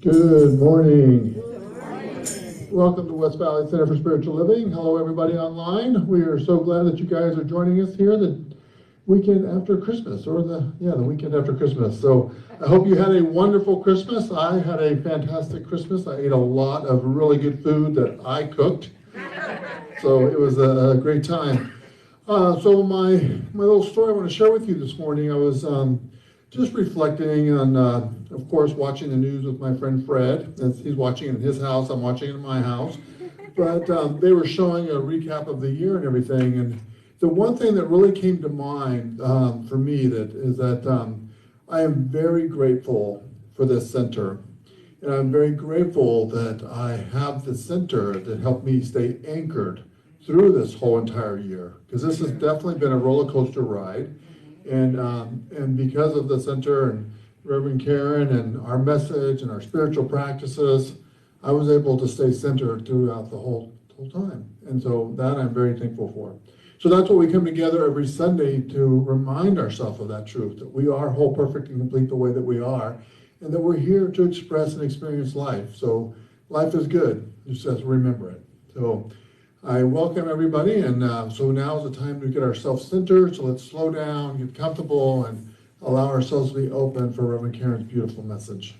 Good morning. Welcome to West Valley Center for Spiritual Living. Hello, everybody online. We are so glad that you guys are joining us here the weekend after Christmas, or the weekend after Christmas. So I hope you had a wonderful Christmas. I had a fantastic Christmas. I ate a lot of really good food that I cooked. So it was a great time. So my little story I want to share with you this morning, I was just reflecting on, of course, watching the news with my friend Fred. He's watching it in his house, I'm watching it in my house. But they were showing a recap of the year and everything. And the one thing that really came to mind for me is that I am very grateful for this center. And I'm very grateful that I have the center that helped me stay anchored through this whole entire year. Because this has definitely been a roller coaster ride. And because of the center and Reverend Karen and our message and our spiritual practices, I was able to stay centered throughout the whole time. And so that I'm very thankful for. So that's what we come together every Sunday to remind ourselves of that truth, that we are whole, perfect, and complete the way that we are, and that we're here to express and experience life. So life is good, just as remember it. So I welcome everybody, and so now is the time to get ourselves centered. So let's slow down, get comfortable, and allow ourselves to be open for Reverend Karen's beautiful message.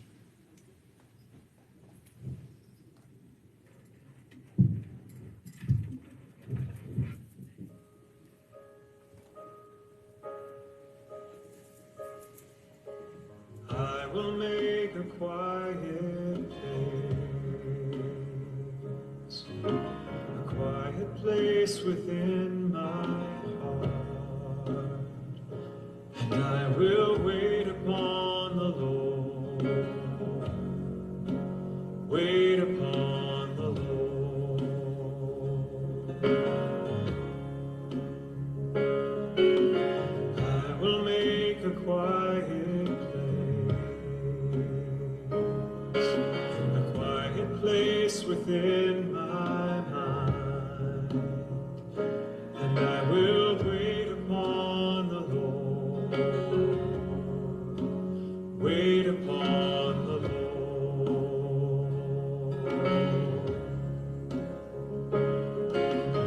I will make a quiet place within my heart, and I will wait upon the Lord, wait upon the Lord. quiet place within my mind, and I will wait upon the Lord, wait upon the Lord.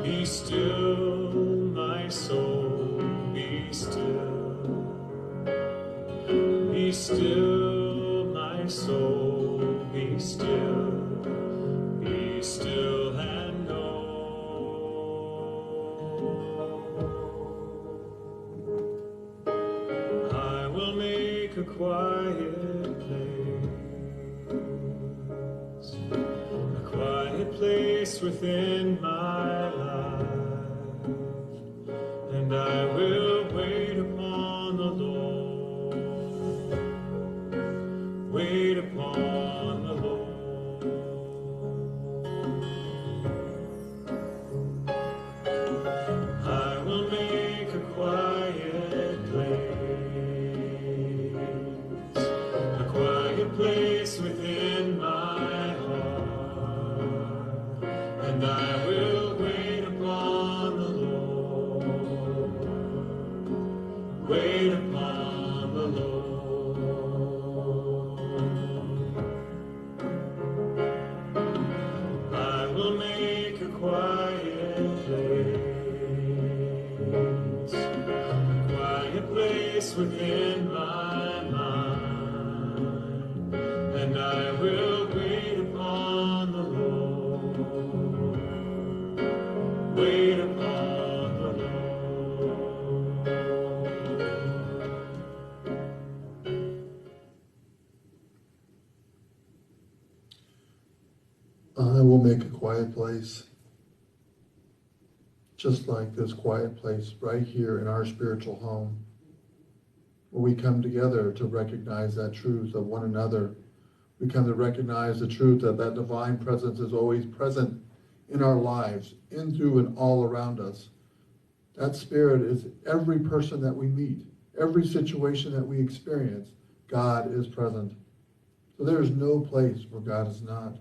Be still, my soul, be still. Be still, my soul, be still. Be still and know I will make a quiet place within my life, and I will wait upon the Lord, wait upon the Lord. I will make a quiet place within my heart, and I will wait upon the Lord, wait upon the Lord. I will make a quiet place within my mind, and I will wait upon the Lord, wait upon the I will make a quiet place, just like this quiet place right here in our spiritual home, where we come together to recognize that truth of one another. We come to recognize the truth that that divine presence is always present in our lives, in, through, and all around us. That spirit is every person that we meet, every situation that we experience. God is present. So there is no place where God is not.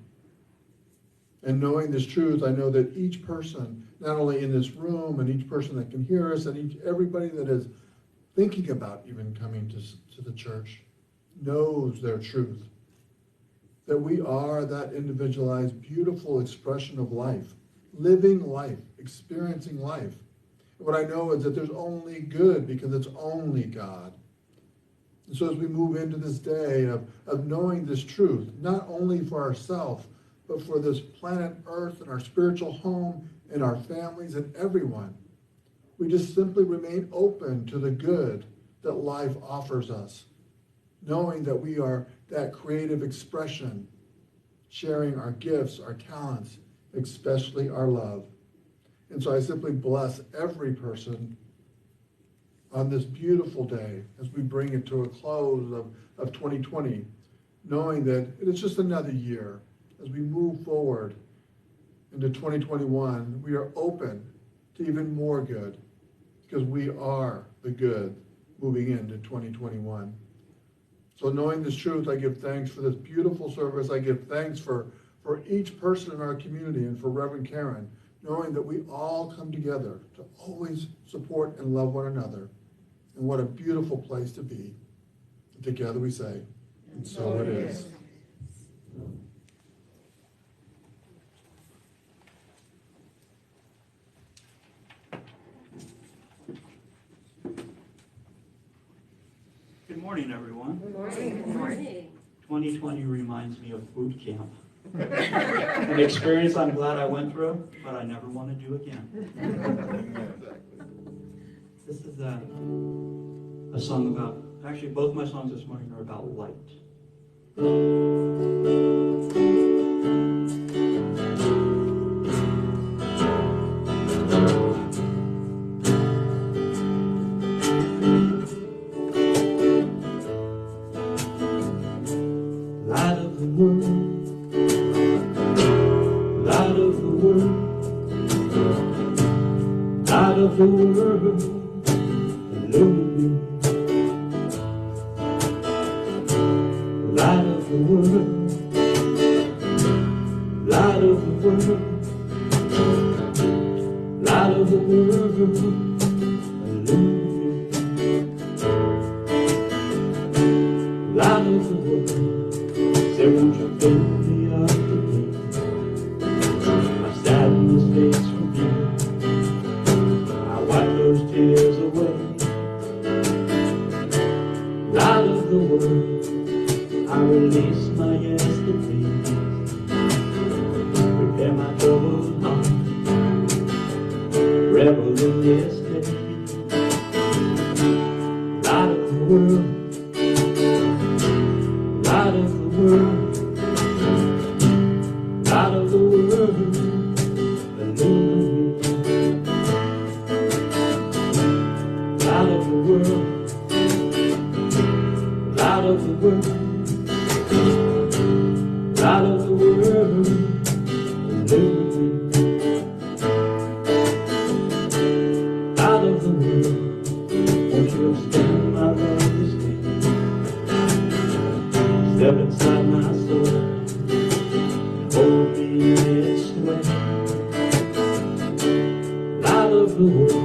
And knowing this truth, I know that each person, not only in this room, and each person that can hear us, and everybody that is thinking about even coming to the church, knows their truth. That we are that individualized, beautiful expression of life, living life, experiencing life. And what I know is that there's only good because it's only God. And so as we move into this day of knowing this truth, not only for ourselves, but for this planet Earth and our spiritual home and our families and everyone, we just simply remain open to the good that life offers us, knowing that we are that creative expression, sharing our gifts, our talents, especially our love. And so I simply bless every person on this beautiful day as we bring it to a close of 2020, knowing that it is just another year. As we move forward into 2021, we are open to even more good, because we are the good moving into 2021. So knowing this truth, I give thanks for this beautiful service. I give thanks for each person in our community and for Reverend Karen, knowing that we all come together to always support and love one another. And what a beautiful place to be. Together we say, and so it is. Good morning, everyone. Good morning. Good morning. 2020 reminds me of boot camp. An experience I'm glad I went through, but I never want to do again. This is a song about, actually both my songs this morning are about light. Light of the world, light of the world, light of the world, illuminate the world, light of the world, light of the world, illuminate, light of the world. Say, won't you fill me up today? My sadness fades from you. I wipe those tears away. Light of the world, I release my yesterdays. Prepare my troubled heart, revel in yesterday. Light of the world, light of the world, light of the world, illuminate. Light of the world, light of the world, light of the world, illuminate. Light of the world, won't you extend my love this day? Step inside my soul, hold me in its sway. Light of the world,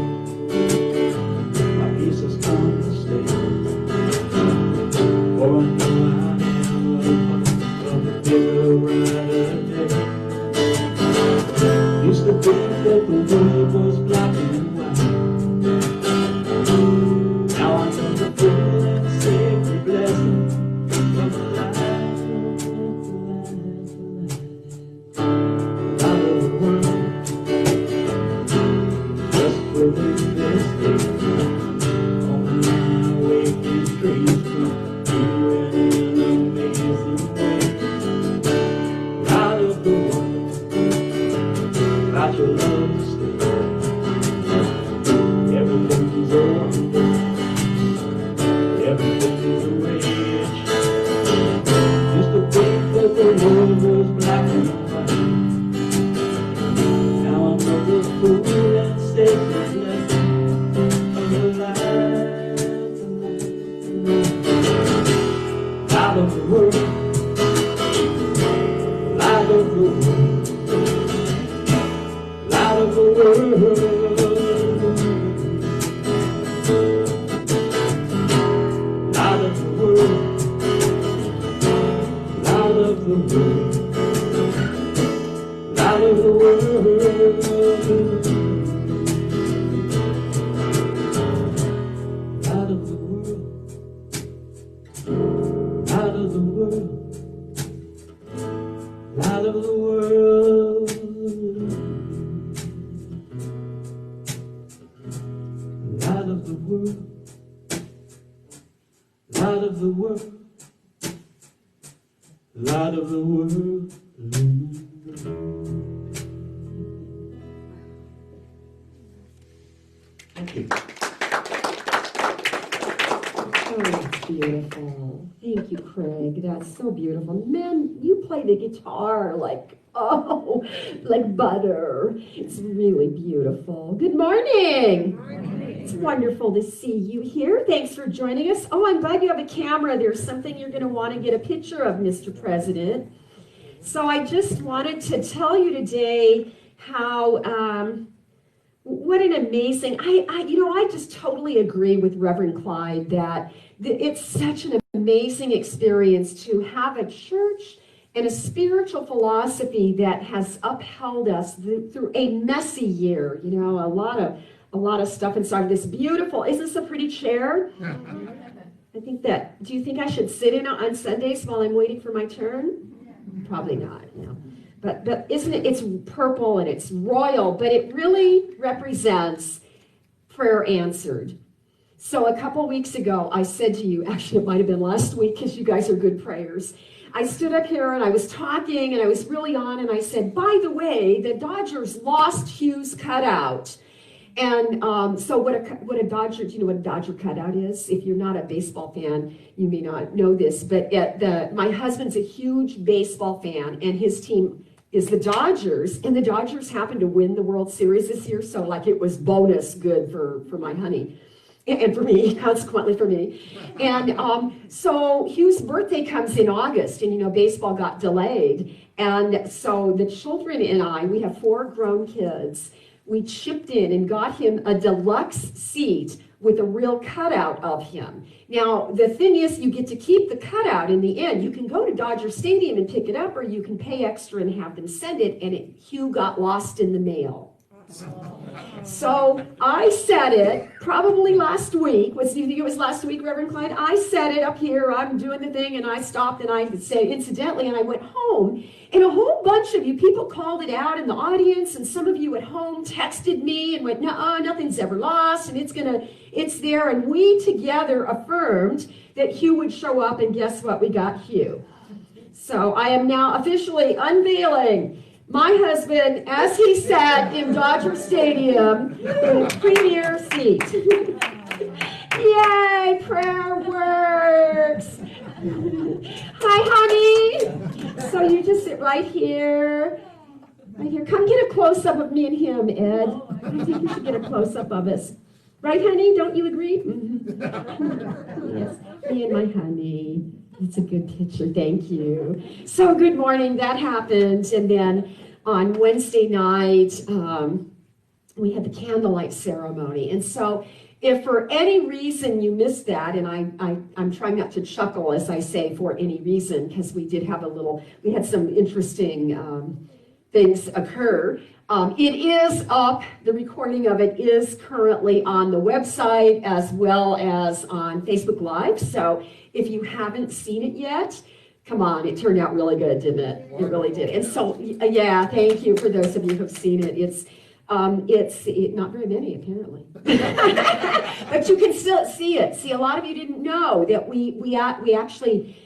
my peace has come to stay. For I know I am a part of the bigger, brighter day. Used to think that the world was black and white. Now I know the full and sacred blessing from the light, light of the world. Just within this day, all my waking dreams come true in an amazing way. Light of the world, got your love to stay. Everything's over, everything's the way it should. Used to think that the world was black and white. Now I know the full and sacred blessing of the light, light of the world, light of the world, light of the world, light of the world, light of the world, light of the world, light of the world, light of the world, light of the world, light of the world, light of the world, light of the world. Thank you. Oh, that's beautiful. Thank you, Craig. That's so beautiful. Man, you play the guitar like, oh, like butter. It's really beautiful. Good morning. It's wonderful to see you here. Thanks for joining us. Oh, I'm glad you have a camera. There's something you're going to want to get a picture of, Mr. President. So I just wanted to tell you today how, what an amazing, I just totally agree with Reverend Clyde that it's such an amazing experience to have a church and a spiritual philosophy that has upheld us through a messy year. You know, a lot of stuff inside of this beautiful. Isn't this a pretty chair? I think that. Do you think I should sit in on Sundays while I'm waiting for my turn? Probably not. No. But isn't it? It's purple and it's royal, but it really represents prayer answered. So a couple weeks ago, I said to you, actually it might have been last week because you guys are good prayers. I stood up here and I was talking and I was really on and I said, by the way, the Dodgers lost Hugh's cutout. And so what a Dodger, do you know what a Dodger cutout is? If you're not a baseball fan, you may not know this, but my husband's a huge baseball fan and his team is the Dodgers, and the Dodgers happened to win the World Series this year, so like it was bonus good for my honey. and for me, consequently for me. And so Hugh's birthday comes in August, and baseball got delayed. And so the children and I, we have 4 grown kids, we chipped in and got him a deluxe seat with a real cutout of him. Now, the thing is, you get to keep the cutout in the end. You can go to Dodger Stadium and pick it up, or you can pay extra and have them send it, and Hugh got lost in the mail. So I said it probably last week. Do you think it was last week, Reverend Clyde? I said it up here. I'm doing the thing, and I stopped and I said incidentally, and I went home, and a whole bunch of you people called it out in the audience, and some of you at home texted me and went, "No, nothing's ever lost, and it's there." And we together affirmed that Hugh would show up, and guess what? We got Hugh. So I am now officially unveiling my husband, as he sat in Dodger Stadium in a premier seat. Yay, prayer works. Hi, honey. So you just sit right here. Right here. Come get a close-up of me and him, Ed. I think you should get a close-up of us. Right, honey? Don't you agree? Mm-hmm. Yes, me and my honey. It's a good picture, thank you. So good morning, that happened, and then on Wednesday night, we had the candlelight ceremony. And so if for any reason you missed that, and I'm trying not to chuckle as I say for any reason, because we had some interesting things occur. It is up, the recording of it is currently on the website as well as on Facebook Live. So if you haven't seen it yet, come on, it turned out really good, didn't it? It really did. And so, yeah, thank you for those of you who have seen it. It's not very many, apparently. But you can still see it. See, a lot of you didn't know that we actually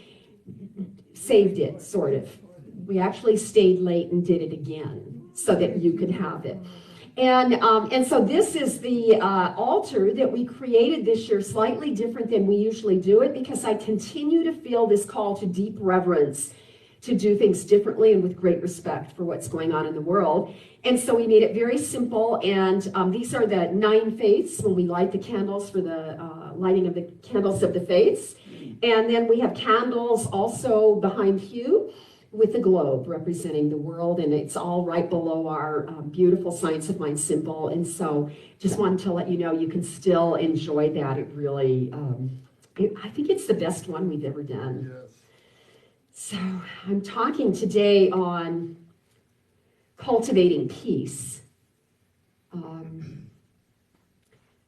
saved it, sort of. We actually stayed late and did it again so that you could have it. And so this is the altar that we created this year, slightly different than we usually do it, because I continue to feel this call to deep reverence, to do things differently and with great respect for what's going on in the world. And so we made it very simple, and these are the 9 faiths when we light the candles for the lighting of the candles of the faiths. And then we have candles also behind Hugh, with the globe representing the world, and it's all right below our beautiful Science of Mind symbol. And so just wanted to let you know you can still enjoy that. It really, I think it's the best one we've ever done. Yes. So I'm talking today on cultivating peace.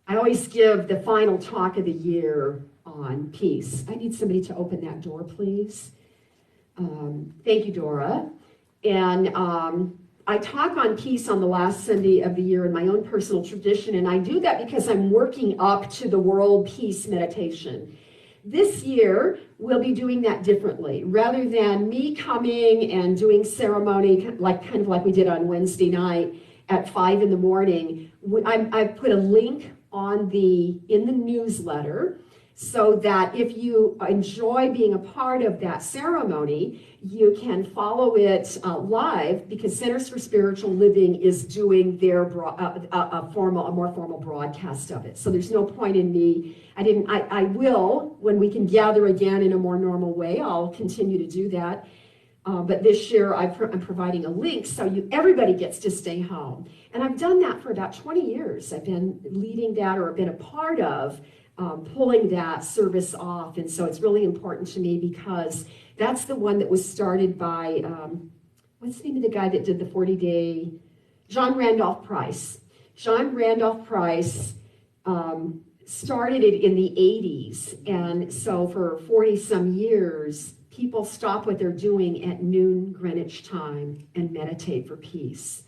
I always give the final talk of the year on peace. I need somebody to open that door, please. Thank you, Dora. And I talk on peace on the last Sunday of the year in my own personal tradition, and I do that because I'm working up to the World Peace Meditation. This year, we'll be doing that differently. Rather than me coming and doing ceremony kind of like we did on Wednesday night at 5 in the morning, I've put a link in the newsletter, so that if you enjoy being a part of that ceremony, you can follow it live, because Centers for Spiritual Living is doing their a more formal broadcast of it. So there's no point in me. I will, when we can gather again in a more normal way, I'll continue to do that. But this year I'm providing a link so everybody gets to stay home. And I've done that for about 20 years. I've been leading that, or been a part of pulling that service off. And so it's really important to me, because that's the one that was started by, what's the name of the guy that did the 40-day? John Randolph Price. John Randolph Price started it in the 80s. And so for 40-some years, people stop what they're doing at noon Greenwich time and meditate for peace.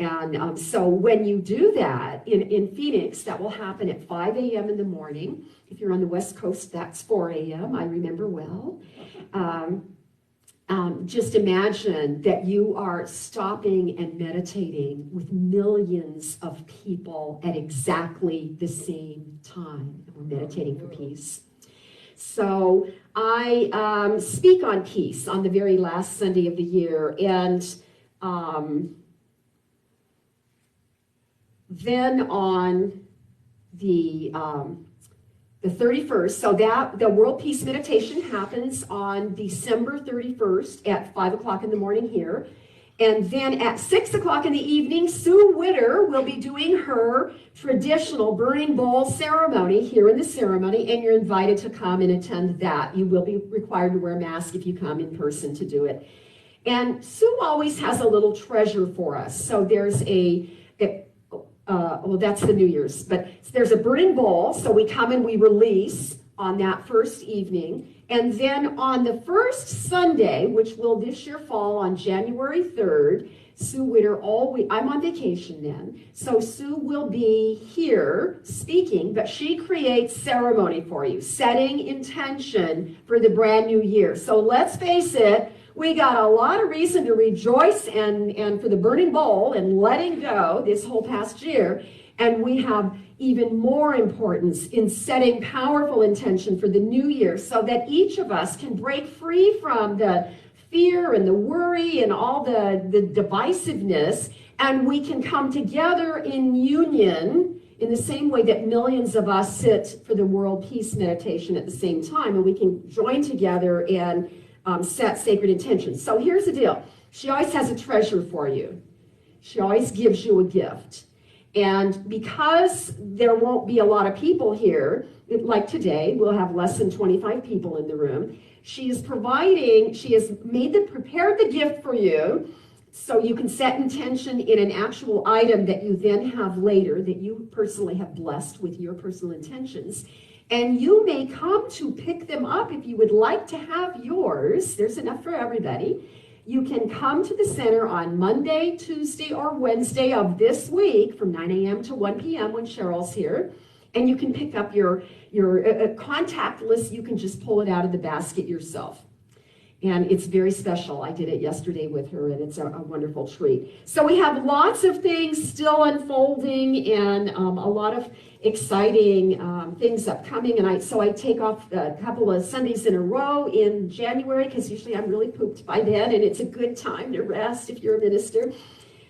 And so when you do that in Phoenix, that will happen at 5 a.m. in the morning. If you're on the West Coast, that's 4 a.m. I remember well. Just imagine that you are stopping and meditating with millions of people at exactly the same time. We're meditating for peace. So I speak on peace on the very last Sunday of the year, and then on the The 31st. So that the World Peace Meditation happens on December 31st at 5 o'clock in the morning here. And then at 6 o'clock in the evening, Sue Witter will be doing her traditional burning bowl ceremony here in the ceremony, and you're invited to come and attend that. You will be required to wear a mask if you come in person to do it. And Sue always has a little treasure for us. So there's well, that's the New Year's, but there's a burning bowl. So we come and we release on that first evening. And then on the first Sunday, which will this year fall on January 3rd, Sue Witter, I'm on vacation then. So Sue will be here speaking, but she creates ceremony for you, setting intention for the brand new year. So let's face it, we got a lot of reason to rejoice and for the burning bowl and letting go this whole past year. And we have even more importance in setting powerful intention for the new year so that each of us can break free from the fear and the worry and all the divisiveness, and we can come together in union in the same way that millions of us sit for the World Peace Meditation at the same time, and we can join together and set sacred intentions. So here's the deal. She always has a treasure for you. She always gives you a gift. And because there won't be a lot of people here, like today, we'll have less than 25 people in the room. She has prepared the gift for you so you can set intention in an actual item that you then have later that you personally have blessed with your personal intentions. And you may come to pick them up if you would like to have yours. There's enough for everybody. You can come to the center on Monday, Tuesday, or Wednesday of this week from 9 a.m. to 1 p.m. when Cheryl's here. And you can pick up your contact list. You can just pull it out of the basket yourself. And it's very special. I did it yesterday with her, and it's a wonderful treat. So we have lots of things still unfolding and a lot of exciting things upcoming. And so I take off a couple of Sundays in a row in January because usually I'm really pooped by then, and it's a good time to rest if you're a minister.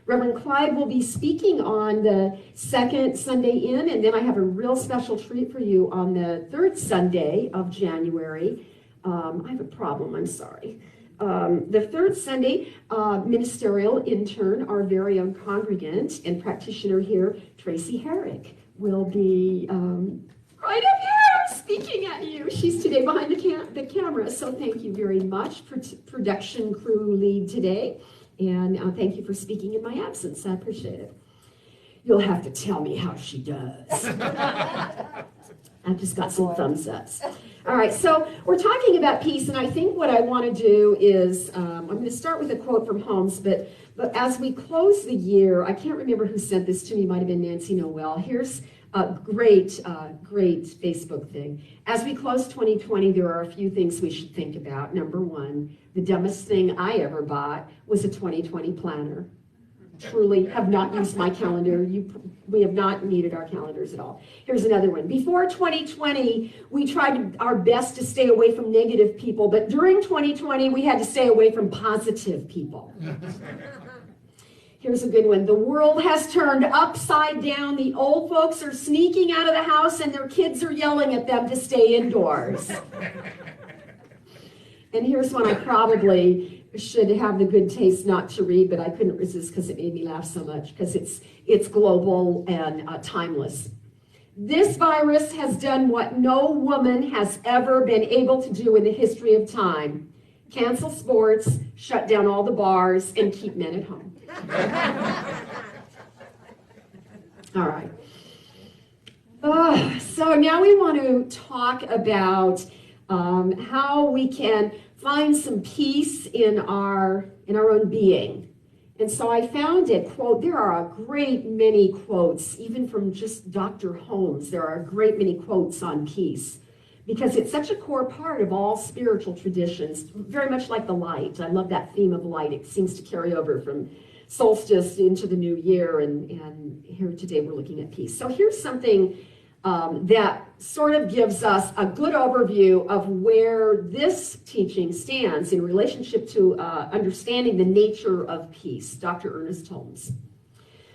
Reverend Clyde will be speaking on the second Sunday in, and then I have a real special treat for you on the third Sunday of January. I have a problem, I'm sorry. The third Sunday, ministerial intern, our very own congregant and practitioner here, Tracy Herrick, will be right up here speaking at you. She's today behind the camera, so thank you very much, production crew lead today. And thank you for speaking in my absence. I appreciate it. You'll have to tell me how she does. I've just got some thumbs ups. All right, so we're talking about peace, and I think what I want to do is, I'm going to start with a quote from Holmes, but as we close the year, I can't remember who sent this to me, it might have been Nancy Noel. Here's a great Facebook thing. As we close 2020, there are a few things we should think about. Number one, the dumbest thing I ever bought was a 2020 planner. Truly have not used my calendar. We have not needed our calendars at all. Here's another one. Before 2020, we tried our best to stay away from negative people, but during 2020, we had to stay away from positive people. Here's a good one. The world has turned upside down. The old folks are sneaking out of the house, and their kids are yelling at them to stay indoors. And here's one I probably should have the good taste not to read, but I couldn't resist because it made me laugh so much, because it's global and timeless. This virus has done what no woman has ever been able to do in the history of time. Cancel sports, shut down all the bars, and keep men at home. All right. So now we want to talk about how we can find some peace in our own being. And so I found a quote. There are a great many quotes, even from just Dr. Holmes. There are a great many quotes on peace, because it's such a core part of all spiritual traditions, very much like the light. I love that theme of light. It seems to carry over from solstice into the new year, and here today we're looking at peace. So here's something that sort of gives us a good overview of where this teaching stands in relationship to understanding the nature of peace. Dr. Ernest Holmes.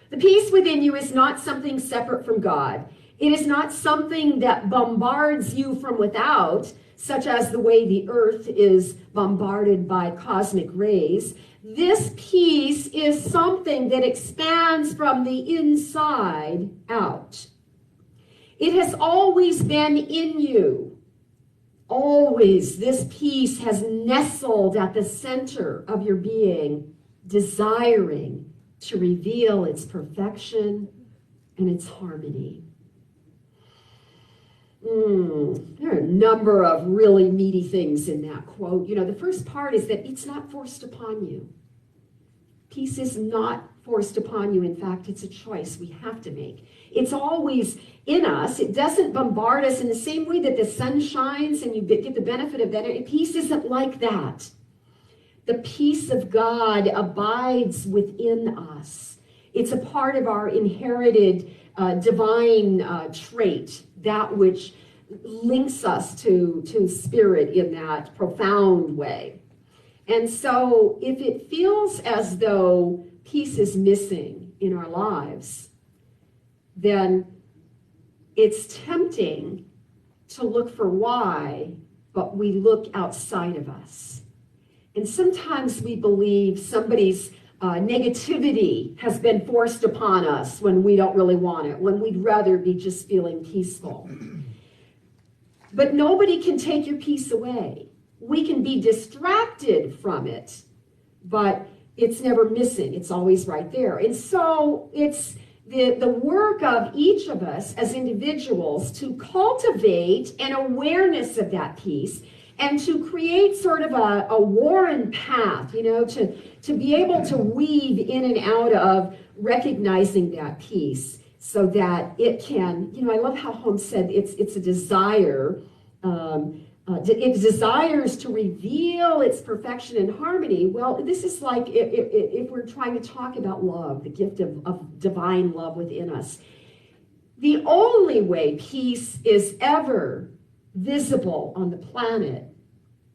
The peace within you is not something separate from God. It is not something that bombards you from without, such as the way the earth is bombarded by cosmic rays. This peace is something that expands from the inside out. It has always been in you. Always, this peace has nestled at the center of your being, desiring to reveal its perfection and its harmony. There are a number of really meaty things in that quote. You know, the first part is that it's not forced upon you. Peace is not forced upon you. In fact, it's a choice we have to make. It's always in us. It doesn't bombard us in the same way that the sun shines and you get the benefit of that. Peace isn't like that. The peace of God abides within us. It's a part of our inherited divine trait, that which links us to spirit in that profound way. And so if it feels as though peace is missing in our lives, then it's tempting to look for why, but we look outside of us. And sometimes we believe somebody's negativity has been forced upon us when we don't really want it, when we'd rather be just feeling peaceful. But nobody can take your peace away. We can be distracted from it, but it's never missing. It's always right there. And so it's the work of each of us as individuals to cultivate an awareness of that peace and to create sort of a worn path, you know, to be able to weave in and out of recognizing that peace so that it can, you know, I love how Holmes said it's a desire. It desires to reveal its perfection and harmony. Well, this is like if we're trying to talk about love, the gift of divine love within us. The only way peace is ever visible on the planet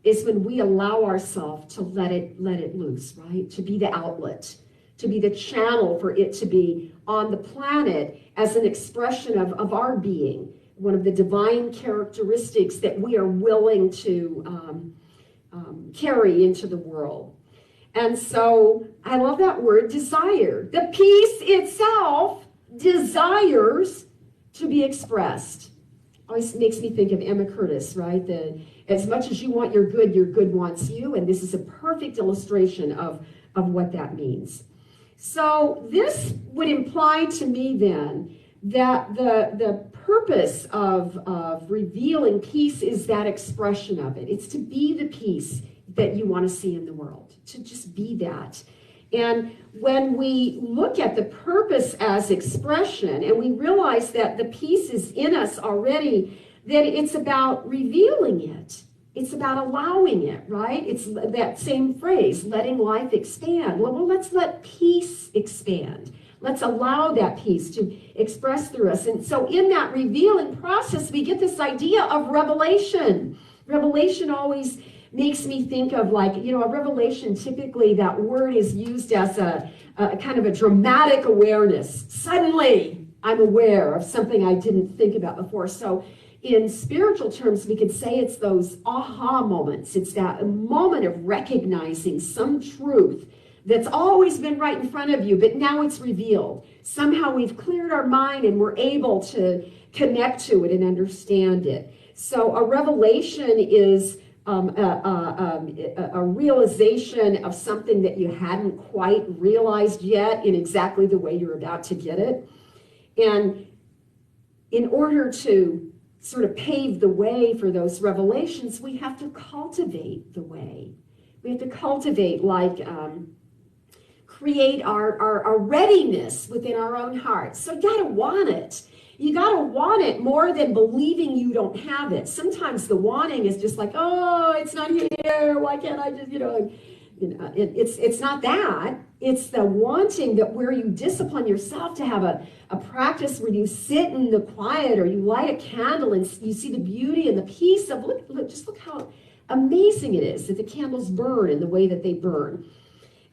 is when we allow ourselves to let it loose, right? To be the outlet, to be the channel for it to be on the planet as an expression of our being, one of the divine characteristics that we are willing to carry into the world. And so I love that word, desire. The peace itself desires to be expressed. Always makes me think of Emma Curtis, right? As much as you want your good wants you. And this is a perfect illustration of what that means. So this would imply to me then that the purpose of revealing peace is that expression of it. It's to be the peace that you want to see in the world, to just be that. And when we look at the purpose as expression and we realize that the peace is in us already, then it's about revealing it. It's about allowing it, right? It's that same phrase, letting life expand. Well, let's let peace expand. Let's allow that peace to express through us. And so in that revealing process, we get this idea of revelation. Revelation always makes me think of, like, you know, a revelation, typically that word is used as a kind of a dramatic awareness. Suddenly, I'm aware of something I didn't think about before. So in spiritual terms, we could say it's those aha moments. It's that moment of recognizing some truth that's always been right in front of you, but now it's revealed. Somehow we've cleared our mind and we're able to connect to it and understand it. So a revelation is a realization of something that you hadn't quite realized yet in exactly the way you're about to get it. And in order to sort of pave the way for those revelations, we have to cultivate the way. We have to cultivate, like, create our readiness within our own hearts. So you gotta want it. You gotta want it more than believing you don't have it. Sometimes the wanting is just like, oh, it's not here. Why can't I just, it's not that. It's the wanting that where you discipline yourself to have a practice where you sit in the quiet or you light a candle and you see the beauty and the peace of, look how amazing it is that the candles burn in the way that they burn.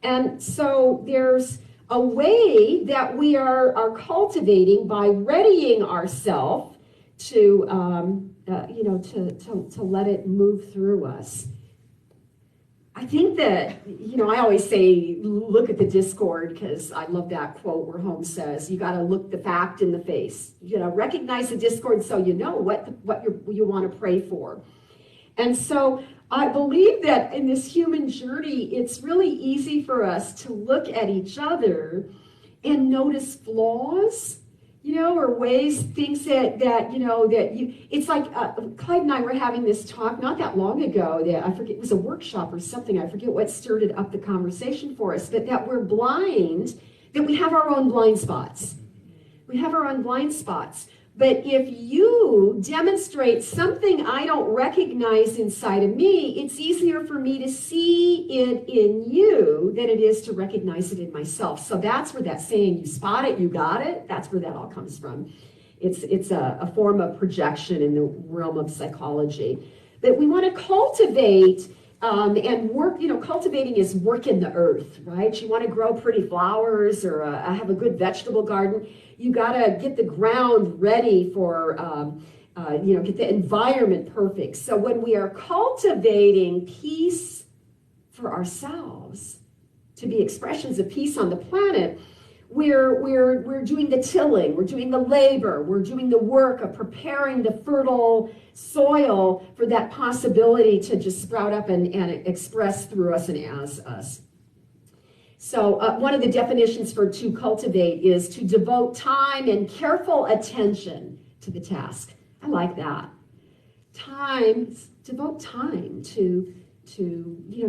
And so there's a way that we are cultivating by readying ourselves to, to let it move through us. I think that, I always say, look at the discord, because I love that quote where Holmes says, you got to look the fact in the face. Recognize the discord so you know what you want to pray for. And so I believe that in this human journey, it's really easy for us to look at each other and notice flaws, or ways, things it's like Clyde and I were having this talk not that long ago, that I forget, it was a workshop or something, I forget what stirred up the conversation for us, but that we're blind, that we have our own blind spots. We have our own blind spots. But if you demonstrate something I don't recognize inside of me, it's easier for me to see it in you than it is to recognize it in myself. So that's where that saying, you spot it, you got it, that's where that all comes from. It's a form of projection in the realm of psychology. But we want to cultivate and work, cultivating is work in the earth, right? You want to grow pretty flowers or have a good vegetable garden. You got to get the ground ready for, get the environment perfect. So when we are cultivating peace for ourselves, to be expressions of peace on the planet, we're doing the tilling, we're doing the labor, we're doing the work of preparing the fertile soil for that possibility to just sprout up and express through us and as us. So one of the definitions for to cultivate is to devote time and careful attention to the task. I like that. Devote time to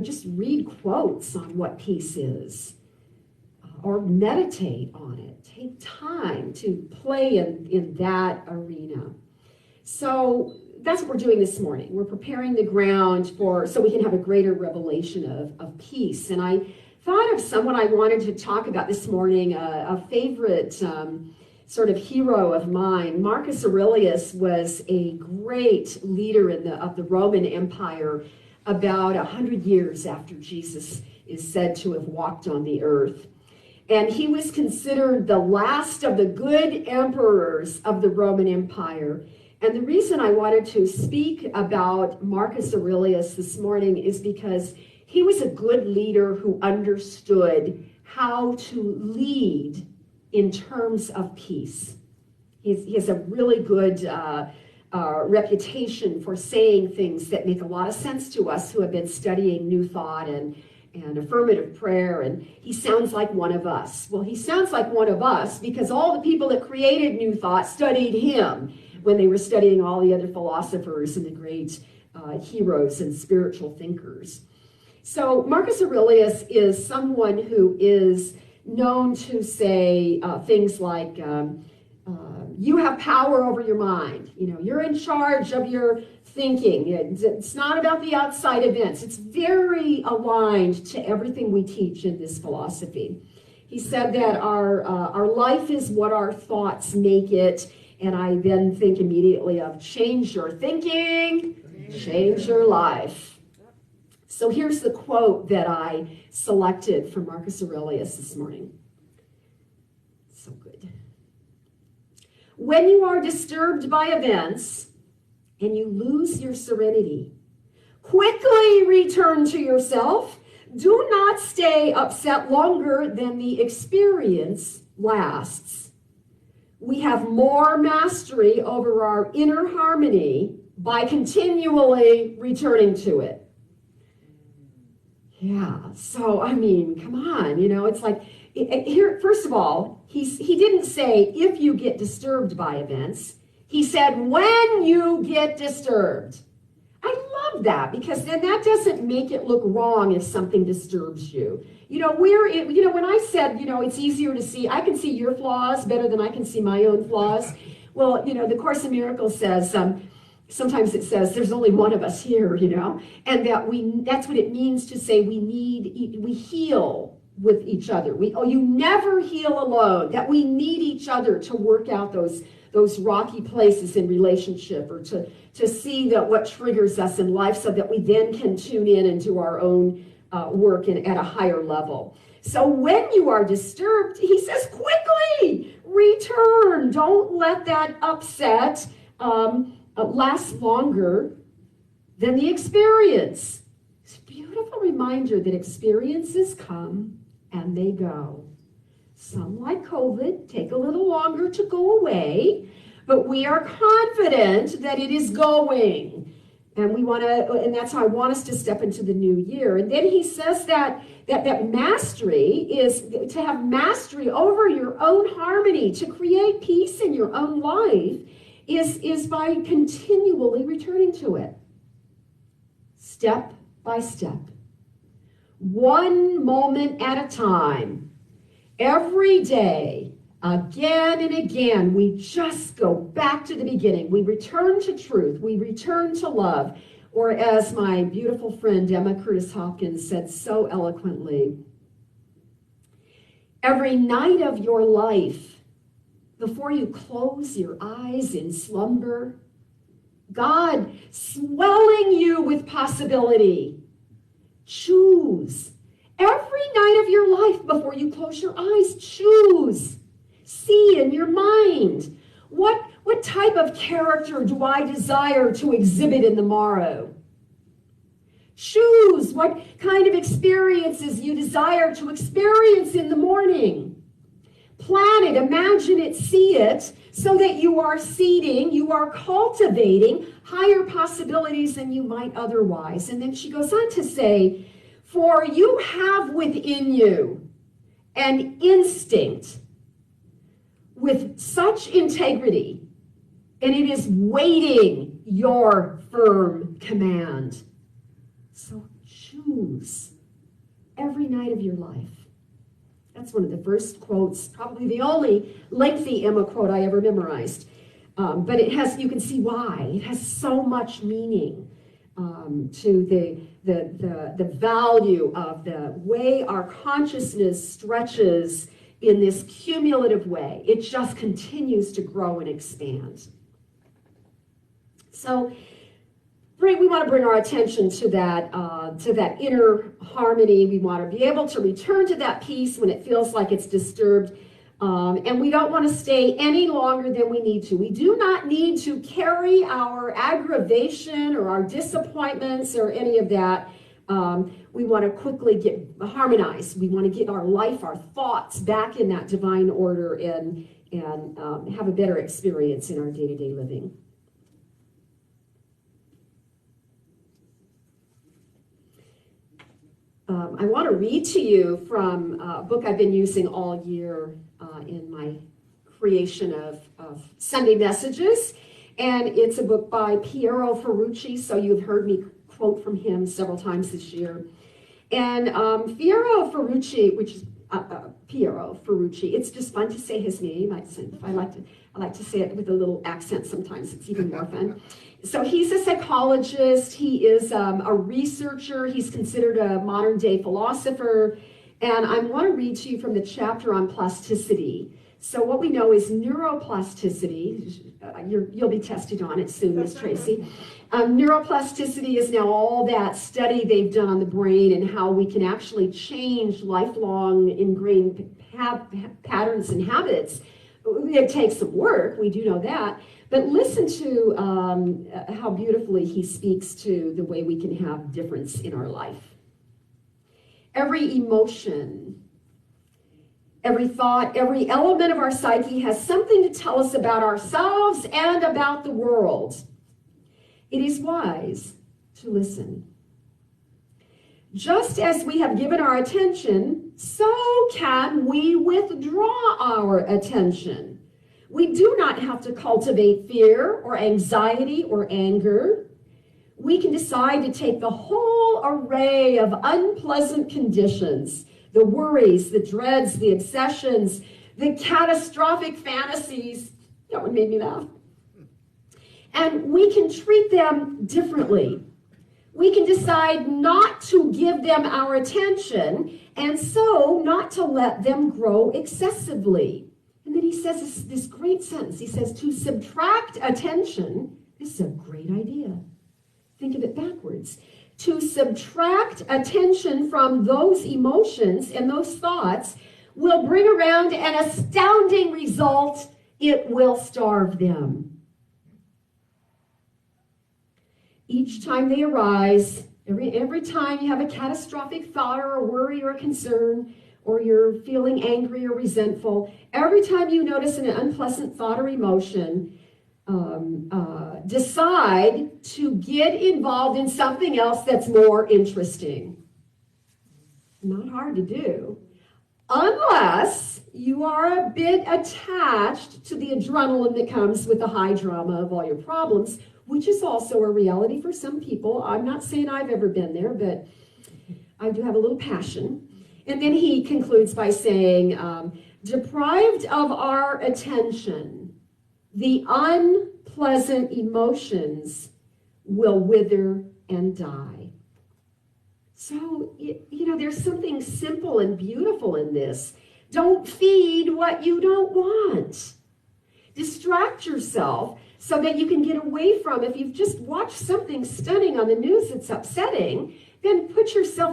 just read quotes on what peace is. Or meditate on it. Take time to play in that arena. So that's what we're doing this morning. We're preparing the ground so we can have a greater revelation of peace. And I thought of someone I wanted to talk about this morning, a favorite sort of hero of mine. Marcus Aurelius was a great leader of the Roman Empire about 100 years after Jesus is said to have walked on the earth. And he was considered the last of the good emperors of the Roman Empire. And the reason I wanted to speak about Marcus Aurelius this morning is because he was a good leader who understood how to lead in terms of peace. He has a really good reputation for saying things that make a lot of sense to us who have been studying New Thought and affirmative prayer, and he sounds like one of us. Well, he sounds like one of us because all the people that created New Thought studied him when they were studying all the other philosophers and the great heroes and spiritual thinkers. So Marcus Aurelius is someone who is known to say things like, you have power over your mind. You're in charge of your thinking. It's not about the outside events. It's very aligned to everything we teach in this philosophy. He said that our life is what our thoughts make it. And I then think immediately of change your thinking, change your life. So here's the quote that I selected from Marcus Aurelius this morning. So good. When you are disturbed by events and you lose your serenity, quickly return to yourself. Do not stay upset longer than the experience lasts. We have more mastery over our inner harmony by continually returning to it. Yeah, so I mean, come on, it's like, here, first of all, he didn't say if you get disturbed by events. He said when you get disturbed. I love that because then that doesn't make it look wrong if something disturbs you. When I said, it's easier to see, I can see your flaws better than I can see my own flaws. Well, the Course in Miracles says, sometimes it says there's only one of us here, and that's what it means to say we heal with each other. You never heal alone, that we need each other to work out those rocky places in relationship or to see that what triggers us in life so that we then can tune in and do our own work at a higher level. So when you are disturbed, he says, quickly return. Don't let that upset last longer than the experience. It's a beautiful reminder that experiences come and they go. Some, like COVID, take a little longer to go away, but we are confident that it is going. And that's how I want us to step into the new year. And then he says that mastery is to have mastery over your own harmony, to create peace in your own life is by continually returning to it. Step by step. One moment at a time. Every day, again and again, we just go back to the beginning. We return to truth. We return to love. Or as my beautiful friend Emma Curtis Hopkins said so eloquently, every night of your life, before you close your eyes in slumber, God swelling you with possibility. Choose. Every night of your life, before you close your eyes, choose. See in your mind, what type of character do I desire to exhibit in the morrow? Choose what kind of experiences you desire to experience in the morning. Plan it, imagine it, see it, so that you are seeding, you are cultivating higher possibilities than you might otherwise. And then she goes on to say, for you have within you an instinct with such integrity, and it is waiting your firm command. So choose every night of your life. That's one of the first quotes, probably the only lengthy Emma quote I ever memorized. But it has, you can see why. It has so much meaning to the value of the way our consciousness stretches in this cumulative way. It just continues to grow and expand. So we want to bring our attention to that inner harmony. We want to be able to return to that peace when it feels like it's disturbed. And we don't want to stay any longer than we need to. We do not need to carry our aggravation or our disappointments or any of that. We want to quickly get harmonized. We want to get our life, our thoughts back in that divine order and have a better experience in our day-to-day living. I want to read to you from a book I've been using all year in my creation of Sunday messages. And it's a book by Piero Ferrucci, so you've heard me quote from him several times this year. And Piero Ferrucci, which is Piero Ferrucci, it's just fun to say his name. I like to say it with a little accent sometimes. It's even more fun. So he's a psychologist. He is a researcher. He's considered a modern day philosopher. And I want to read to you from the chapter on plasticity. So what we know is neuroplasticity. You'll be tested on it soon, Miss Tracy. Neuroplasticity is now all that study they've done on the brain and how we can actually change lifelong ingrained patterns and habits. It takes some work, we do know that. But listen to how beautifully he speaks to the way we can have difference in our life. Every emotion, every thought, every element of our psyche has something to tell us about ourselves and about the world. It is wise to listen. Just as we have given our attention, so can we withdraw our attention. We do not have to cultivate fear or anxiety or anger. We can decide to take the whole array of unpleasant conditions, the worries, the dreads, the obsessions, the catastrophic fantasies. That one made me laugh. And we can treat them differently. We can decide not to give them our attention and so not to let them grow excessively. And then he says this great sentence. He says, to subtract attention, this is a great idea. Think of it backwards. to subtract attention from those emotions and those thoughts will bring around an astounding result. It will starve them. Each time they arise, every time you have a catastrophic thought or a worry or a concern, or you're feeling angry or resentful, every time you notice an unpleasant thought or emotion, decide to get involved in something else that's more interesting. Not hard to do. Unless you are a bit attached to the adrenaline that comes with the high drama of all your problems, which is also a reality for some people. I'm not saying I've ever been there, but I do have a little passion. And then he concludes by saying, deprived of our attention, the unpleasant emotions will wither and die. So, there's something simple and beautiful in this. Don't feed what you don't want. Distract yourself so that you can get away from, if you've just watched something stunning on the news that's upsetting, then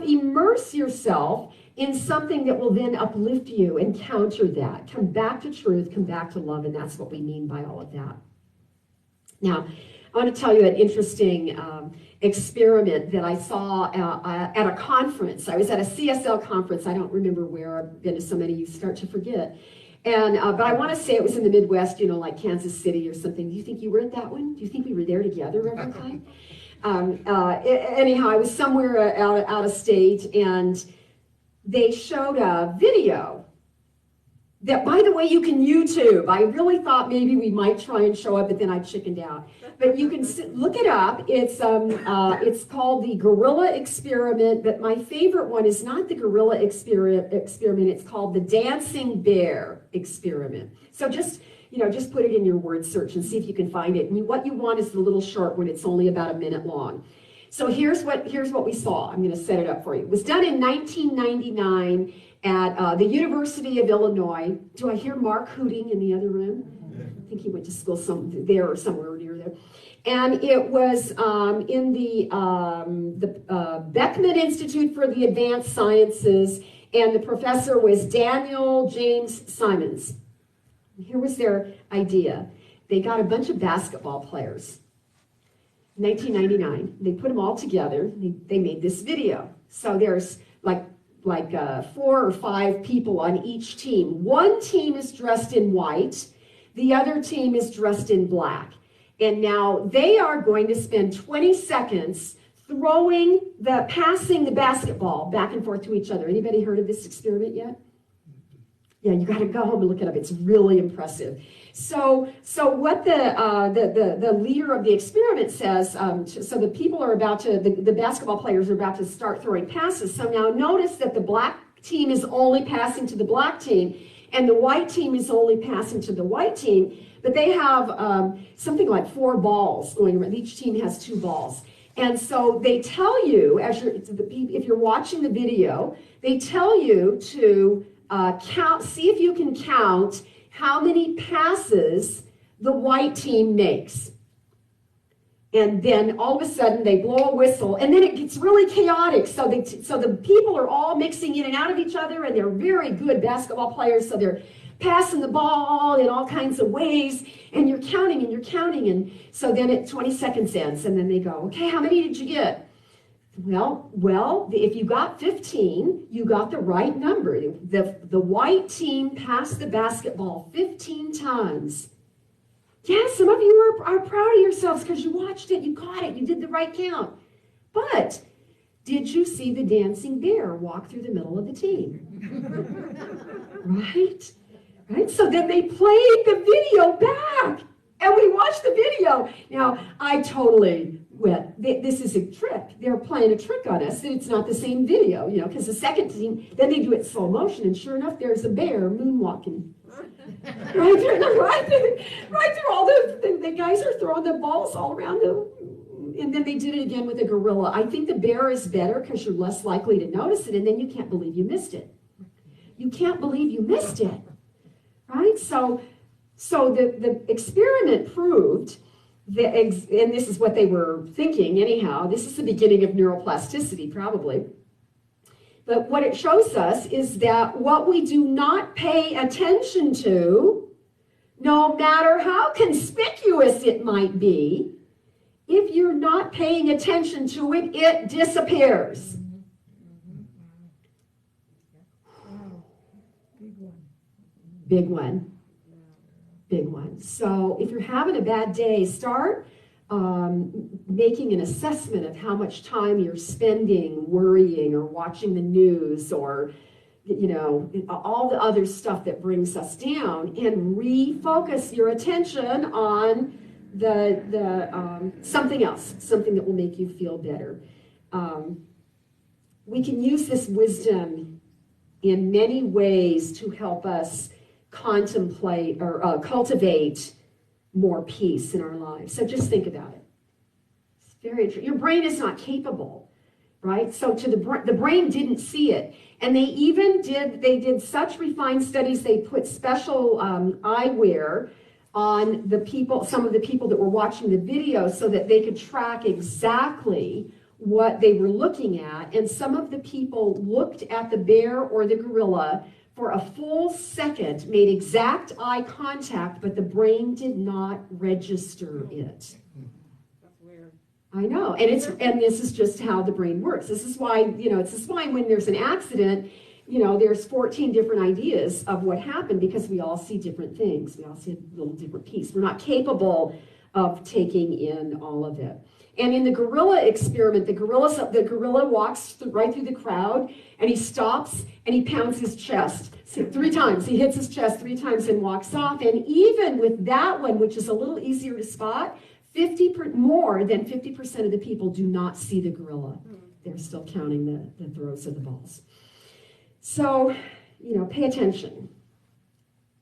immerse yourself in something that will then uplift you and counter that. Come back to truth, come back to love, and that's what we mean by all of that. Now, I want to tell you an interesting experiment that I saw at a conference. I was at a CSL conference. I don't remember where. I've been to so many, you start to forget. And but I want to say it was in the Midwest, like Kansas City or something. Do you think you were at that one? Do you think we were there together, Reverend Klein? Anyhow, I was somewhere out of state, and they showed a video that, by the way, you can YouTube. I really thought maybe we might try and show it, but then I chickened out. But you can look it up. It's called the Gorilla Experiment, but my favorite one is not the Gorilla Experiment. It's called the Dancing Bear Experiment. So just put it in your word search and see if you can find it. And what you want is the little short one. It's only about a minute long. So here's what we saw. I'm going to set it up for you. It was done in 1999 at the University of Illinois. Do I hear Mark hooting in the other room? I think he went to school there or somewhere near there. And it was in the Beckman Institute for the Advanced Sciences, and the professor was Daniel James Simons. Here was their idea. They got a bunch of basketball players. 1999, they put them all together. They made this video. So there's like 4 or 5 people on each team. One team is dressed in white. The other team is dressed in black. And now they are going to spend 20 seconds passing the basketball back and forth to each other. Anybody heard of this experiment yet? Yeah, you got to go home and look it up. It's really impressive. So what the leader of the experiment says, so the people are the basketball players are about to start throwing passes. So now notice that the black team is only passing to the black team, and the white team is only passing to the white team. But they have something like 4 balls going around. Each team has 2 balls. And so they tell you, if you're watching the video, they tell you to see if you can count how many passes the white team makes. And then all of a sudden they blow a whistle, and then it gets really chaotic. So the people are all mixing in and out of each other, and they're very good basketball players, so they're passing the ball in all kinds of ways, and you're counting, and so then 20 seconds ends, and then they go, okay, how many did you get? Well, if you got 15, you got the right number. The white team passed the basketball 15 times. Yeah, some of you are proud of yourselves because you watched it, you caught it, you did the right count. But did you see the dancing bear walk through the middle of the team? Right? So then they played the video back, and we watched the video. Now, I totally went, this is a trick. They're playing a trick on us, and it's not the same video, because the second team, then they do it in slow motion, and sure enough, there's a bear moonwalking. Right through all the guys are throwing the balls all around them. And then they did it again with a gorilla. I think the bear is better because you're less likely to notice it, and then you can't believe you missed it. You can't believe you missed it, right? So the experiment proved and this is what they were thinking anyhow, this is the beginning of neuroplasticity probably. But what it shows us is that what we do not pay attention to, no matter how conspicuous it might be, if you're not paying attention to it, it disappears. Big one. Big one. So if you're having a bad day, start making an assessment of how much time you're spending worrying or watching the news or, you know, all the other stuff that brings us down, and refocus your attention on the something else, something that will make you feel better. We can use this wisdom in many ways to help us contemplate or cultivate more peace in our lives. So just think about it. It's very interesting. Your brain is not capable, right? So to the brain didn't see it. And they did such refined studies, they put special eyewear on the people, some of the people that were watching the video so that they could track exactly what they were looking at. And some of the people looked at the bear or the gorilla for a full second, made exact eye contact, but the brain did not register it. That's weird. I know, and this is just how the brain works. This is why, this is why when there's an accident, there's 14 different ideas of what happened, because we all see different things. We all see a little different piece. We're not capable of taking in all of it. And in the gorilla experiment, the gorilla walks right through the crowd, and he stops and he pounds his chest 3 times. He hits his chest 3 times and walks off. And even with that one, which is a little easier to spot, more than 50% of the people do not see the gorilla. They're still counting the throws of the balls. So, pay attention.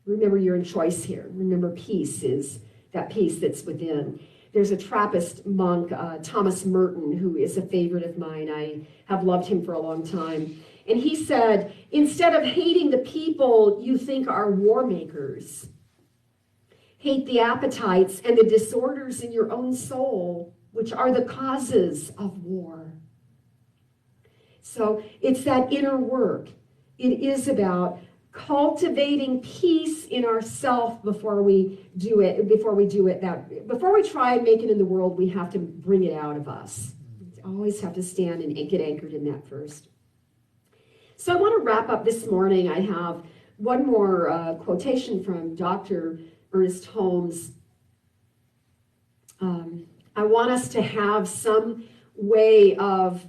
Remember you're in choice here. Remember peace is that peace that's within. There's a Trappist monk, Thomas Merton, who is a favorite of mine. I have loved him for a long time. And he said, instead of hating the people you think are war makers, hate the appetites and the disorders in your own soul, which are the causes of war. So it's that inner work. It is about cultivating peace in ourselves before we do it. Before we try and make it in the world, we have to bring it out of us. We always have to stand and get anchored in that first. So I want to wrap up this morning. I have one more quotation from Dr. Ernest Holmes. I want us to have some way of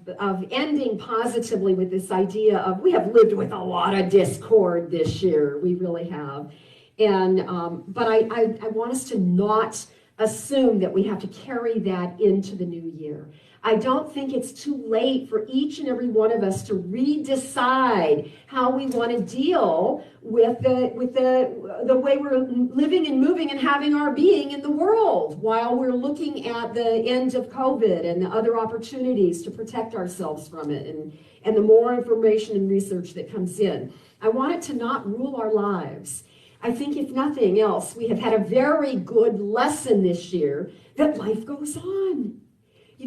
ending positively with this idea of, we have lived with a lot of discord this year. We really have. And but I want us to not assume that we have to carry that into the new year. I don't think it's too late for each and every one of us to redecide how we want to deal with the way we're living and moving and having our being in the world, while we're looking at the end of COVID and the other opportunities to protect ourselves from it, and the more information and research that comes in. I want it to not rule our lives. I think if nothing else, we have had a very good lesson this year that life goes on.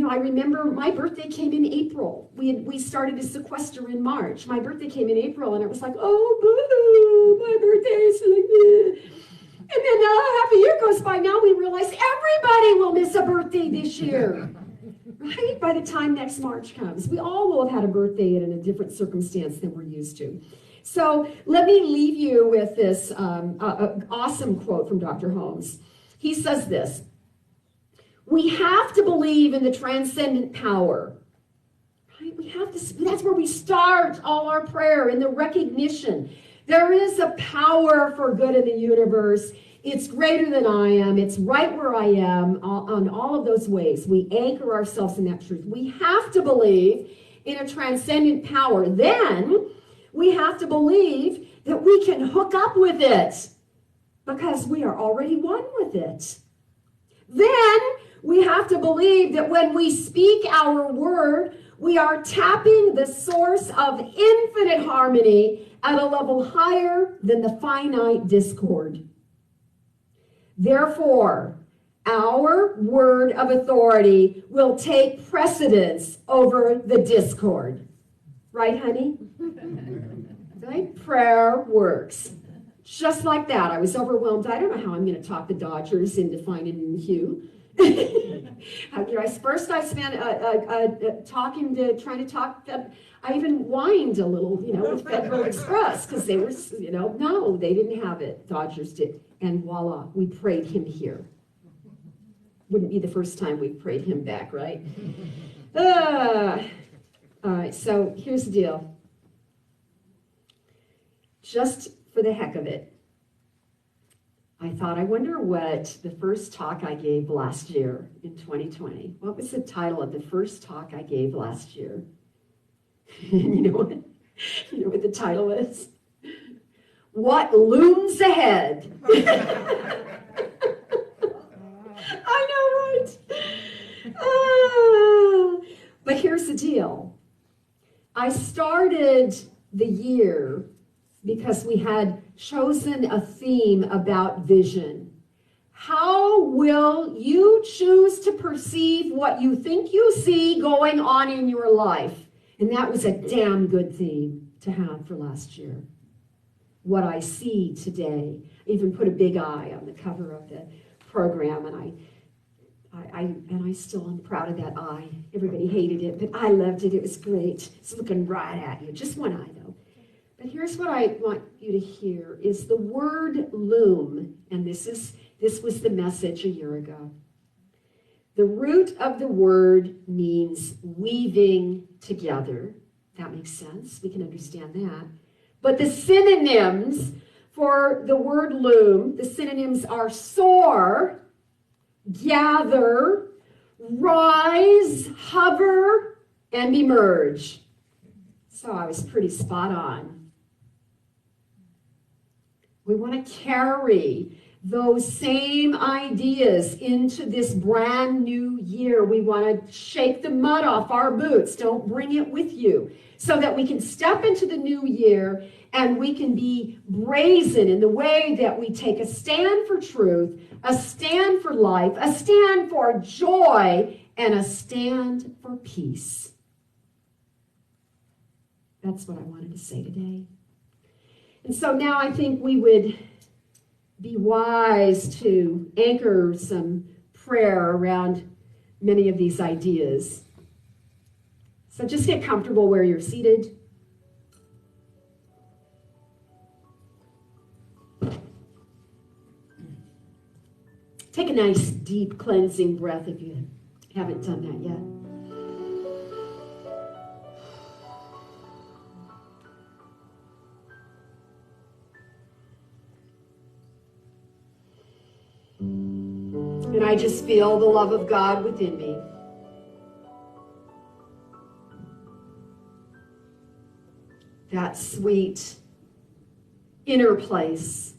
I remember my birthday came in April. We started a sequester in March. My birthday came in April, and it was like, oh, boo, my birthday's like this. And then half a year goes by. Now we realize everybody will miss a birthday this year, right? By the time next March comes, we all will have had a birthday in a different circumstance than we're used to. So let me leave you with this awesome quote from Dr. Holmes. He says this: we have to believe in the transcendent power, right? We have to. That's where we start all our prayer, in the recognition. There is a power for good in the universe. It's greater than I am. It's right where I am on all of those ways. We anchor ourselves in that truth. We have to believe in a transcendent power. Then we have to believe that we can hook up with it, because we are already one with it. Then we have to believe that when we speak our word, we are tapping the source of infinite harmony at a level higher than the finite discord. Therefore, Our word of authority will take precedence over the discord. Right, honey? Right? Prayer works. Just like that. I was overwhelmed. I don't know how I'm going to talk the Dodgers into finding Hugh. First I spent trying to talk. I even whined a little, with Federal Express because they were, no, they didn't have it. Dodgers did. And voila, we prayed him here. Wouldn't be the first time we've prayed him back, right? All right, so here's the deal. Just for the heck of it, I thought, I wonder what the first talk I gave last year in 2020, what was the title of the first talk I gave last year? You know what the title is? What looms ahead? I know, right? But here's the deal. I started the year because we had chosen a theme about vision. How will you choose to perceive what you think you see going on in your life? And that was a damn good theme to have for last year. What I see today. I even put a big I on the cover of the program, and I still am proud of that eye. Everybody hated it, but I loved it. It was great. It's looking right at you. Just one eye, though. But here's what I want you to hear is the word loom, and this was the message a year ago. The root of the word means weaving together. That makes sense. We can understand that. But the synonyms for the word loom, the synonyms are soar, gather, rise, hover, and emerge. So I was pretty spot on. We want to carry those same ideas into this brand new year. We want to shake the mud off our boots. Don't bring it with you. So that we can step into the new year and we can be brazen in the way that we take a stand for truth, a stand for life, a stand for joy, and a stand for peace. That's what I wanted to say today. And so now I think we would be wise to anchor some prayer around many of these ideas. So just get comfortable where you're seated. Take a nice, deep, cleansing breath if you haven't done that yet. And I just feel the love of God within me. That sweet inner place,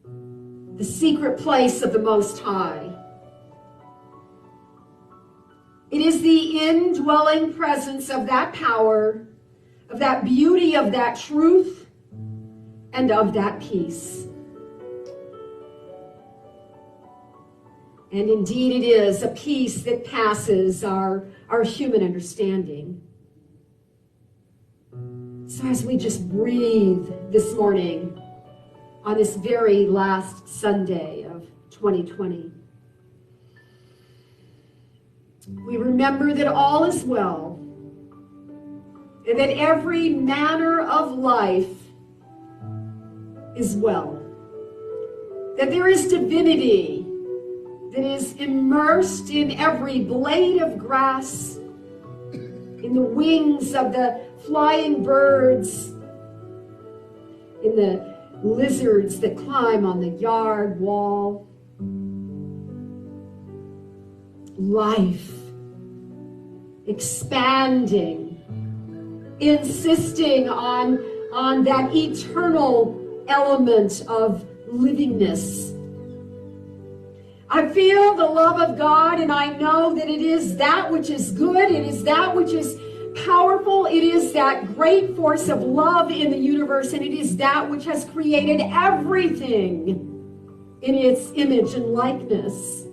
the secret place of the Most High. It is the indwelling presence of that power, of that beauty, of that truth, and of that peace. And indeed it is a peace that passes our human understanding. So as we just breathe this morning on this very last Sunday of 2020, we remember that all is well, and that every manner of life is well, that there is divinity that is immersed in every blade of grass, in the wings of the flying birds, in the lizards that climb on the yard wall. Life expanding, insisting on that eternal element of livingness. I feel the love of God, and I know that it is that which is good, it is that which is powerful, it is that great force of love in the universe, and it is that which has created everything in its image and likeness.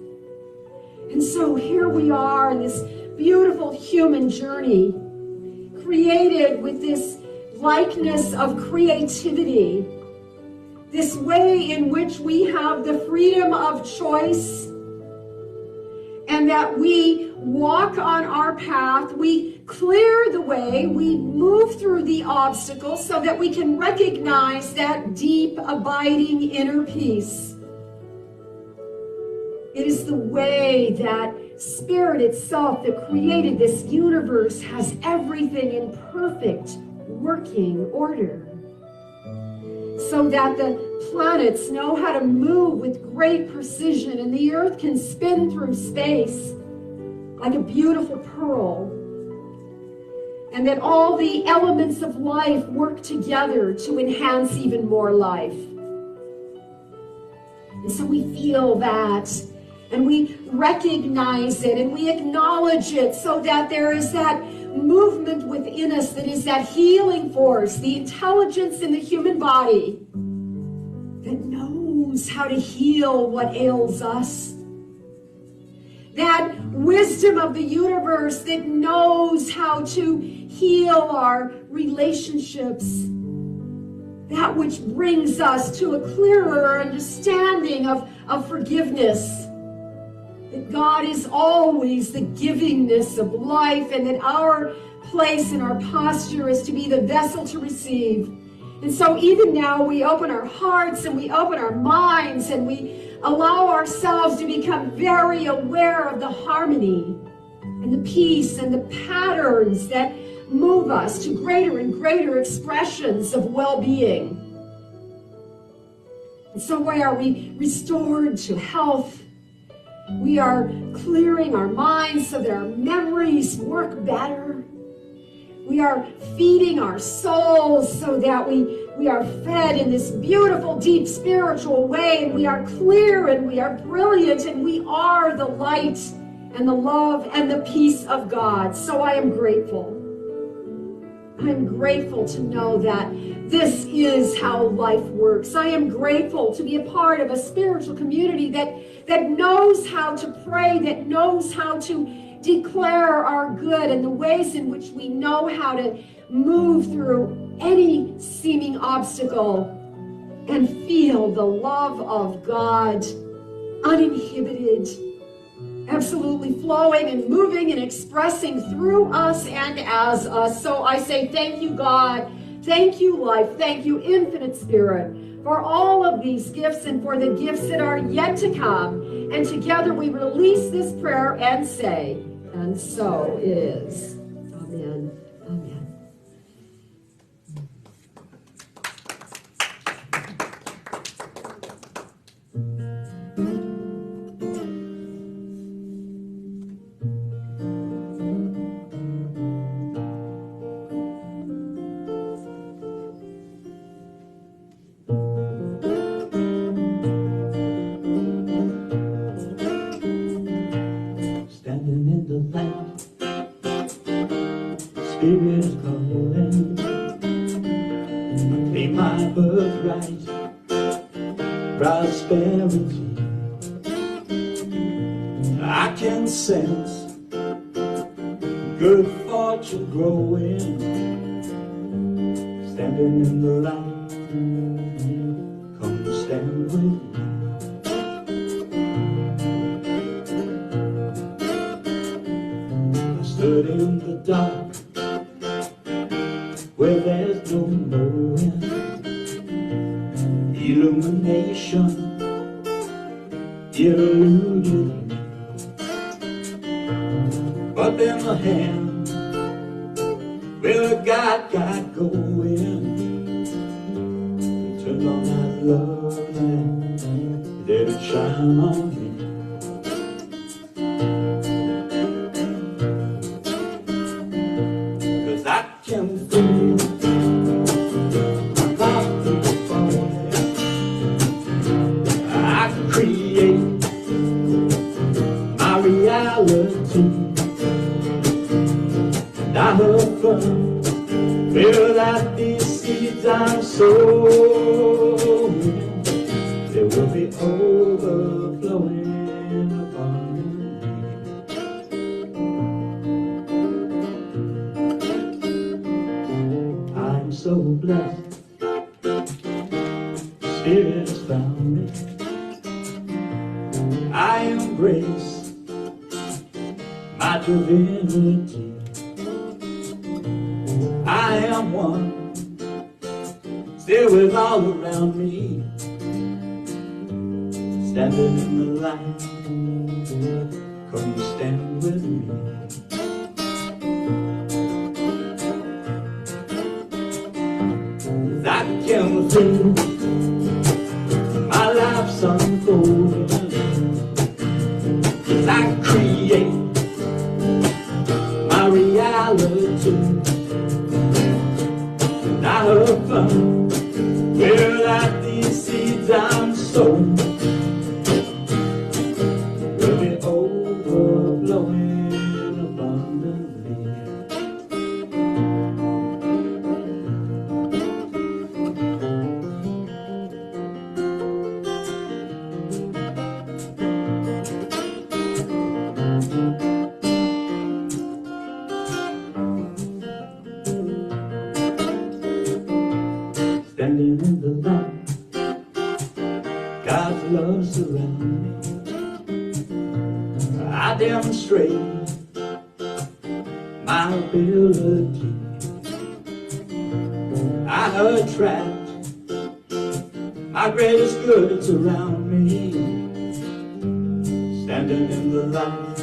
And so here we are in this beautiful human journey, created with this likeness of creativity, this way in which we have the freedom of choice, and that we walk on our path, we clear the way, we move through the obstacles so that we can recognize that deep, abiding inner peace. It is the way that Spirit itself that created this universe has everything in perfect working order, so that the planets know how to move with great precision, and the earth can spin through space like a beautiful pearl, and that all the elements of life work together to enhance even more life. And so we feel that, and we recognize it, and we acknowledge it, so that there is that movement within us that is that healing force, the intelligence in the human body that knows how to heal what ails us. That wisdom of the universe that knows how to heal our relationships. That which brings us to a clearer understanding of forgiveness. That God is always the givingness of life, and that our place and our posture is to be the vessel to receive. And so even now we open our hearts and we open our minds and we allow ourselves to become very aware of the harmony and the peace and the patterns that move us to greater and greater expressions of well-being. And so we are restored to health. We are clearing our minds so that our memories work better. We are feeding our souls so that we are fed in this beautiful, deep spiritual way, and we are clear and we are brilliant, and we are the light and the love and the peace of God. So I am grateful. I'm grateful to know that this is how life works. I am grateful to be a part of a spiritual community that knows how to pray, that knows how to declare our good, and the ways in which we know how to move through any seeming obstacle and feel the love of God uninhibited, absolutely flowing and moving and expressing through us and as us. So I say thank you, God. Thank you, life. Thank you, infinite Spirit, for all of these gifts and for the gifts that are yet to come. And together we release this prayer and say, and so it is. Amen. Amen. Standing in the light, Spirit is calling. Claim my birthright, prosperity. I can sense good fortune growing. Standing in the light, come stand with me. Stood in the dark, where there's no knowing. Illumination, it eluded me. But then the hand, well, God got going. Turned on that love light, let it shine on me. I can feel my body falling. I can create my reality, and I affirm, feel that these seeds I'm sowing, they will be overflowing upon me. so blessed. Spirit has found me. I embrace my divinity. I am one, still with all around me. Standing in the light, come stand with me. 'Cause I can feel my life's unfolding. 'Cause I create my reality. And I have fun where like these seeds I'm sowing will be overflowing abundantly. Standing in the light, God's love surrounds me. I demonstrate my ability. I attract my greatest goods around me. Standing in the light,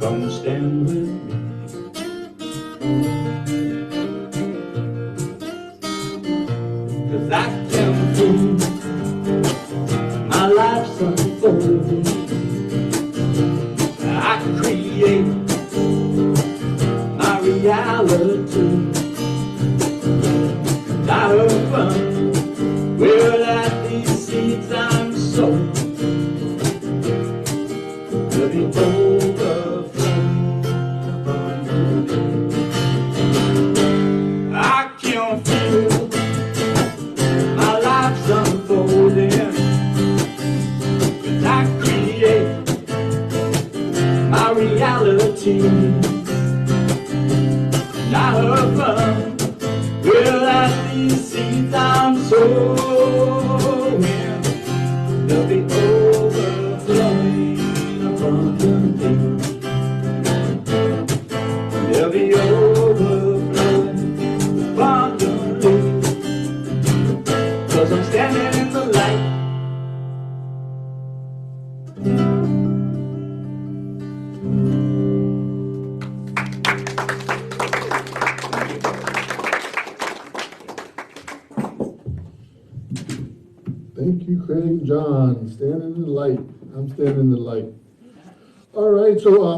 come stand with me. 'Cause I can feel my life's unfolding. I create my reality. And I have fun where at these seeds I'm sowing will be overflowing. I can feel my life's unfolding. 'Cause I create my reality. And I have fun where like these seeds I'm sowing they'll be overflowing abundantly. They'll be overflowing abundantly. 'Cause I'm standing in the light. Thank you, Craig and John. Standing in the light. I'm standing in the light. All right, so I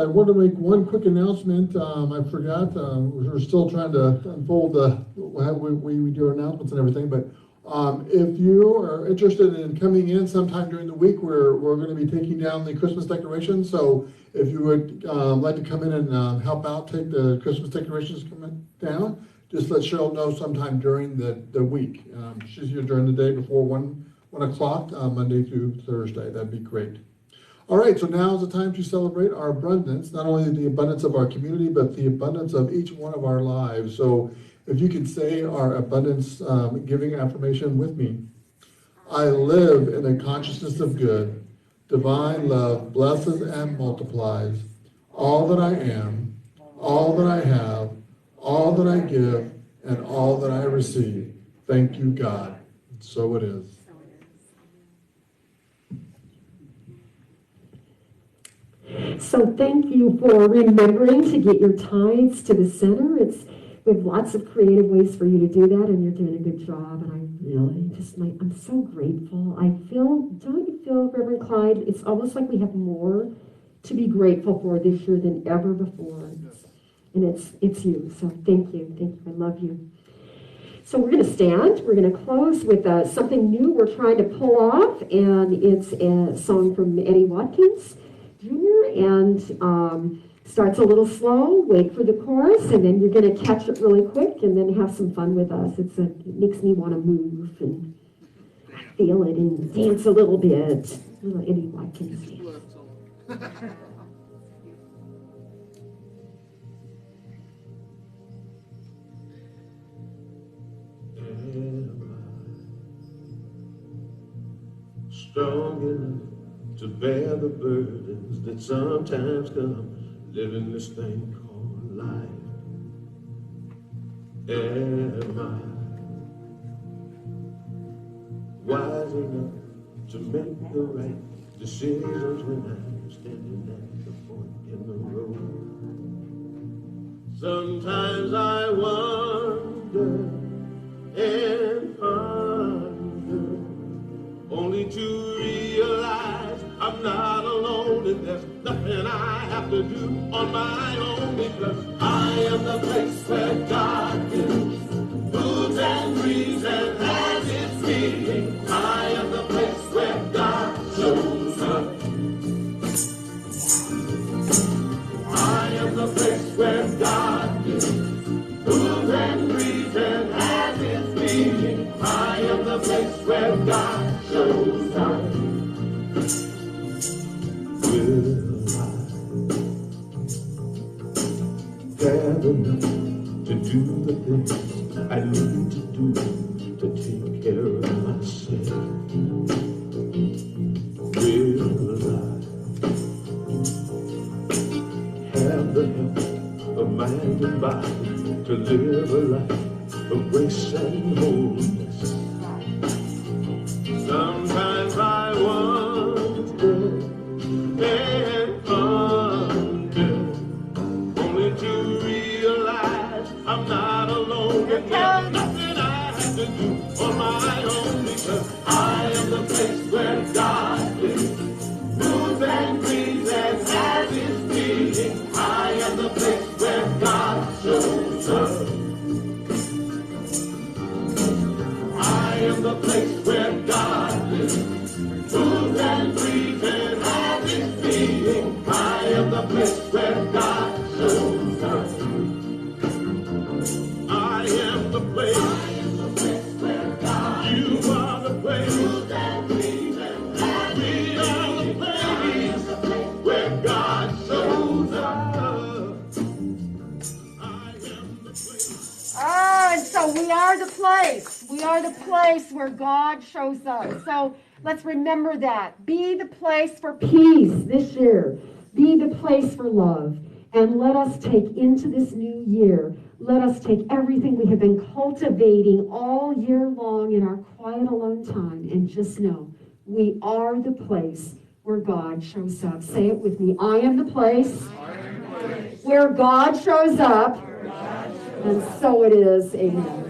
want to make one quick announcement. I forgot, we're still trying to unfold how we do our announcements and everything, but if you are interested in coming in sometime during the week, we're going to be taking down the Christmas decorations. So if you would like to come in and help out, take the Christmas decorations down, just let Cheryl know sometime during the week. She's here during the day before 1 o'clock, Monday through Thursday. That'd be great. All right, so now is the time to celebrate our abundance, not only the abundance of our community, but the abundance of each one of our lives. So if you could say our abundance giving affirmation with me. I live in a consciousness of good. Divine love blesses and multiplies all that I am, all that I have, all that I give, and all that I receive. Thank you, God. So it is. So thank you for remembering to get your tithes to the center. We have lots of creative ways for you to do that, and you're doing a good job. And I'm so grateful. Don't you feel, Reverend Clyde? It's almost like we have more to be grateful for this year than ever before. And it's you. So thank you. I love you. So we're going to stand. We're going to close with something new we're trying to pull off, and it's a song from Eddie Watkins Jr. and starts a little slow. Wait for the chorus, and then you're going to catch it really quick, and then have some fun with us. It makes me want to move and feel it and dance a little bit. Little Eddie Watkins dance. to bear the burdens that sometimes come living this thing called life. Am I wise enough to make the right decisions when I'm standing at the fork in the road? Sometimes I wonder and ponder, only to realize I'm not alone, and there's nothing I have to do on my own, because I am the place where God is, moves and breathes and has its being. I am the place where God shows up. I am the place where God is, moves and breathes and has its being. I am the place where God shows up. Will I gather enough to do the things I need to do to take care of myself? Will I have the help of mind and body to live a life of grace and holiness? Sometimes I wonder and ponder, only to realize I'm not alone, and there's nothing I have to do on my own, because I am the place where God lives, moves and breathes and has his being. I am the place where God shows up. I am the place where God lives, moves and breathes and has his being. I am the place where God shows up. I am the place where God, you are the place, moves and breathes and has his being. We are the place where God shows up. I am the place. Ah, and so we are the place. We are the place where God shows up. So let's remember that. Be the place for peace this year. Be the place for love. And let us take into this new year, let us take everything we have been cultivating all year long in our quiet alone time and just know we are the place where God shows up. Say it with me. I am the place where God shows up. And so it is. Amen.